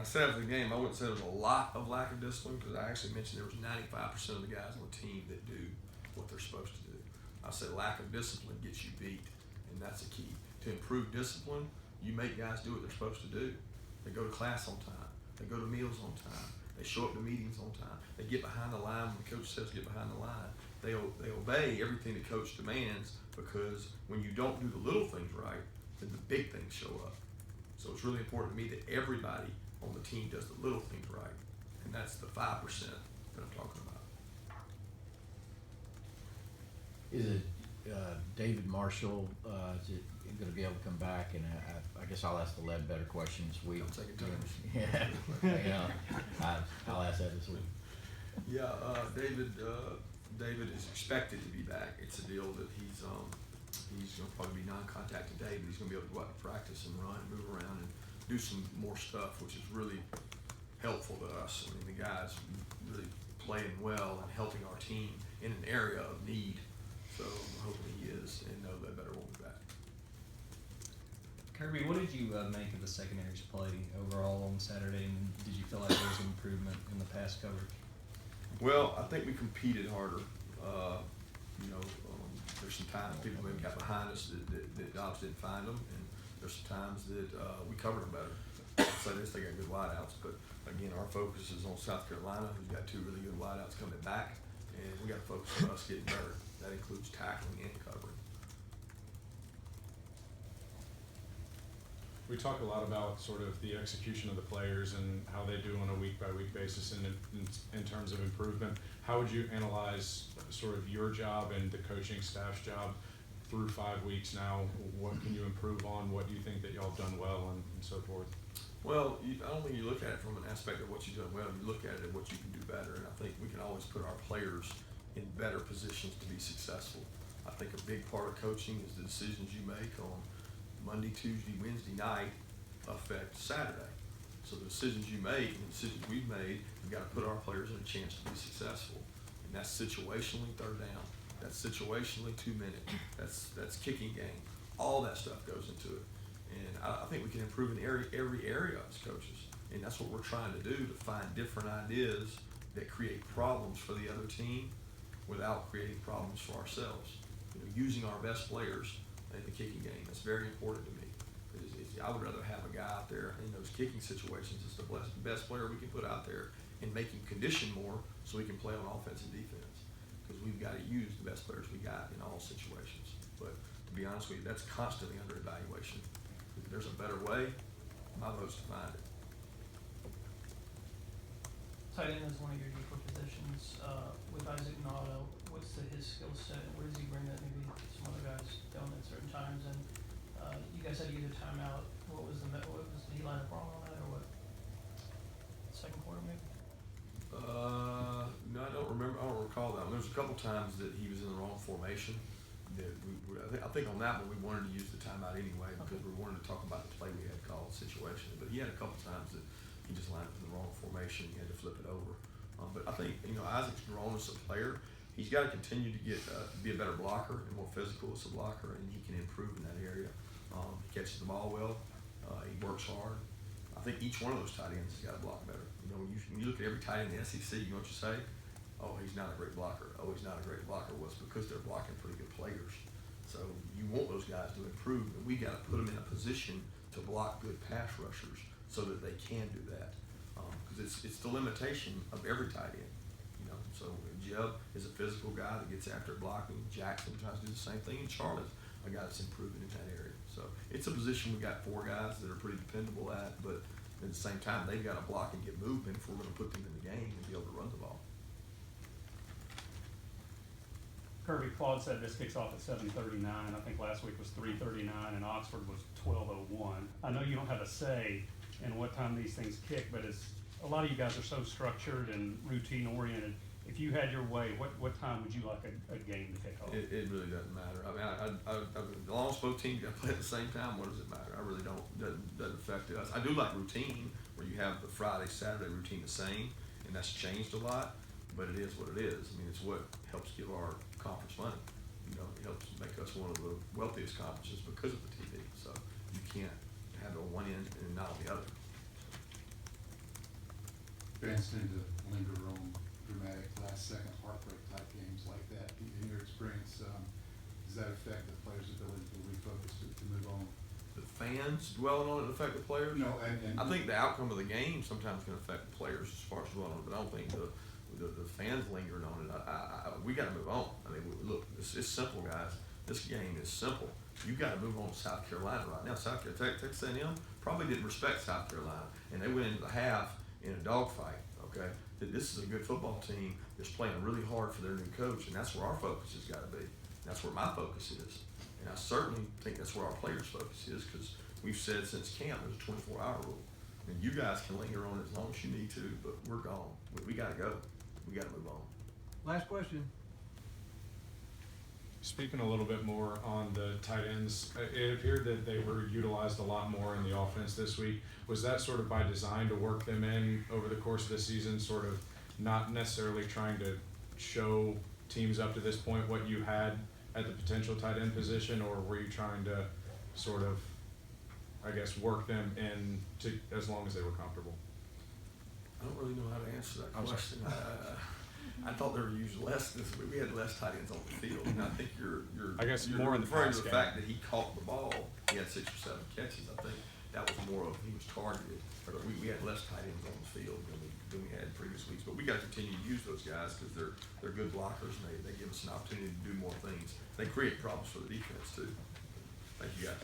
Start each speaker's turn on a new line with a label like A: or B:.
A: I said after the game, I wouldn't say there was a lot of lack of discipline because I actually mentioned there was 95% of the guys on the team that do what they're supposed to do. I said lack of discipline gets you beat, and that's the key. To improve discipline, you make guys do what they're supposed to do. They go to class on time. They go to meals on time. They show up to meetings on time. They get behind the line when the coach says get behind the line. They obey everything the coach demands, because when you don't do the little things right, then the big things show up. So it's really important to me that everybody on the team does the little things right, and that's the 5% that I'm talking about.
B: Is it David Marshall? Is it going to be able to come back? And I guess I'll ask the lead better questions.
A: Don't take it too much.
B: Yeah, I'll ask that this week.
A: Yeah, David is expected to be back. It's a deal that he's going to probably be non-contact today, but he's going to be able to go out and practice and run and move around and do some more stuff, which is really helpful to us. I mean, the guy's really playing well and helping our team in an area of need. So I'm hoping he is, and know that better won't be back.
C: Kirby, what did you make of the secondary's play overall on Saturday, and did you feel like there was an improvement in the pass coverage?
A: Well, I think we competed harder. There's some times people maybe got behind us that Dobbs didn't find them, and there's some times that we covered them better. So they got good wideouts, but again, our focus is on South Carolina, who's got two really good wideouts coming back, and we got to focus on us getting better. That includes tackling and covering.
D: We talk a lot about sort of the execution of the players and how they do on a week-by-week basis in terms of improvement. How would you analyze sort of your job and the coaching staff's job through 5 weeks now? What can you improve on? What do you think that y'all have done well and so forth?
A: Well, I don't think you look at it from an aspect of what you've done well. You look at it at what you can do better, and I think we can always put our players in better positions to be successful. I think a big part of coaching is the decisions you make on Monday, Tuesday, Wednesday night affect Saturday. So the decisions you make and the decisions we've made, we've got to put our players in a chance to be successful. And that's situationally third down. That's situationally 2 minute. That's kicking game. All that stuff goes into it. And I think we can improve in every area as coaches. And that's what we're trying to do, to find different ideas that create problems for the other team without creating problems for ourselves. Using our best players in the kicking game. That's very important to me. I would rather have a guy out there in those kicking situations as the best player we can put out there and make him condition more so he can play on offense and defense. Because we've got to use the best players we got in all situations. But to be honest with you, that's constantly under evaluation. If there's a better way, my vote's to find it.
E: Tight end is one of your deeper positions. With Isaac Notto, what's his skill set? Where does he bring that maybe some other guys don't at certain times? And you guys had to get a timeout. What was did he line up wrong on that, or what? Second quarter maybe?
A: No, I don't remember. I don't recall that one. There was a couple times that he was in the wrong formation. That I think on that one we wanted to use the timeout anyway because we wanted to talk about the play we had called situation. But he had a couple times that he just lined up in the wrong formation. He had to flip it over. But I think Isaac's grown as a player. He's got to continue to get be a better blocker and more physical as a blocker, and he can improve in that area. He catches the ball well. He works hard. I think each one of those tight ends has got to block better. When you look at every tight end in the SEC, you know what you say? Oh, he's not a great blocker. Oh, he's not a great blocker. Well, it's because they're blocking pretty good players. So you want those guys to improve, and we got to put them in a position to block good pass rushers so that they can do that. Because it's the limitation of every tight end. So Jeb is a physical guy that gets after blocking. Jackson tries to do the same thing, and Charlotte's a guy that's improving in that area. So it's a position we got 4 guys that are pretty dependable at, but at the same time, they've got to block and get movement if we're going to put them in the game and be able to run the ball.
F: Kirby, Claude said this kicks off at 7:39. I think last week was 3:39, and Oxford was 12:01. I know you don't have a say in what time these things kick, but a lot of you guys are so structured and routine oriented. If you had your way, what time would you like a game to kick off?
A: It really doesn't matter. I mean, as long as both teams got to play at the same time, what does it matter? I really don't. Doesn't affect us. I do like routine, where you have the Friday, Saturday routine the same, and that's changed a lot. But it is what it is. I mean, it's what helps give our conference money. It helps make us one of the wealthiest conferences because of the TV. So you can't have it on one end and not on the other.
G: fans tend to linger on dramatic last-second heartbreak type games like that. In your experience, does that affect the players' ability to refocus, to move on?
A: The fans dwelling on it affect the players?
G: No, and
A: I think the outcome of the game sometimes can affect the players as far as dwelling on it, but I don't think the fans lingering on it. We gotta move on. I mean, look, it's simple, guys. This game is simple. You gotta move on to South Carolina right now. South Carolina, Texas A&M probably didn't respect South Carolina, and they went into the half in a dogfight, okay? That this is a good football team that's playing really hard for their new coach, and that's where our focus has gotta be. That's where my focus is. And I certainly think that's where our players' focus is, because we've said since camp there's a 24-hour rule. And you guys can linger on it as long as you need to, but we're gone. We gotta go. We gotta move on.
B: Last question.
D: Speaking a little bit more on the tight ends, it appeared that they were utilized a lot more in the offense this week. Was that sort of by design to work them in over the course of the season, sort of not necessarily trying to show teams up to this point what you had at the potential tight end position, or were you trying to sort of, I guess, work them in to as long as they were comfortable?
A: I don't really know how to answer that question. I thought they were used less this week. We had less tight ends on the field, and I think you're
D: I guess
A: you're
D: more in the
A: referring
D: pass
A: to the
D: game.
A: fact that he caught the ball. He had 6 or 7 catches. I think that was more of he was targeted. But we had less tight ends on the field than we had in previous weeks. But we got to continue to use those guys because they're good blockers, and they give us an opportunity to do more things. They create problems for the defense too. Thank you, guys.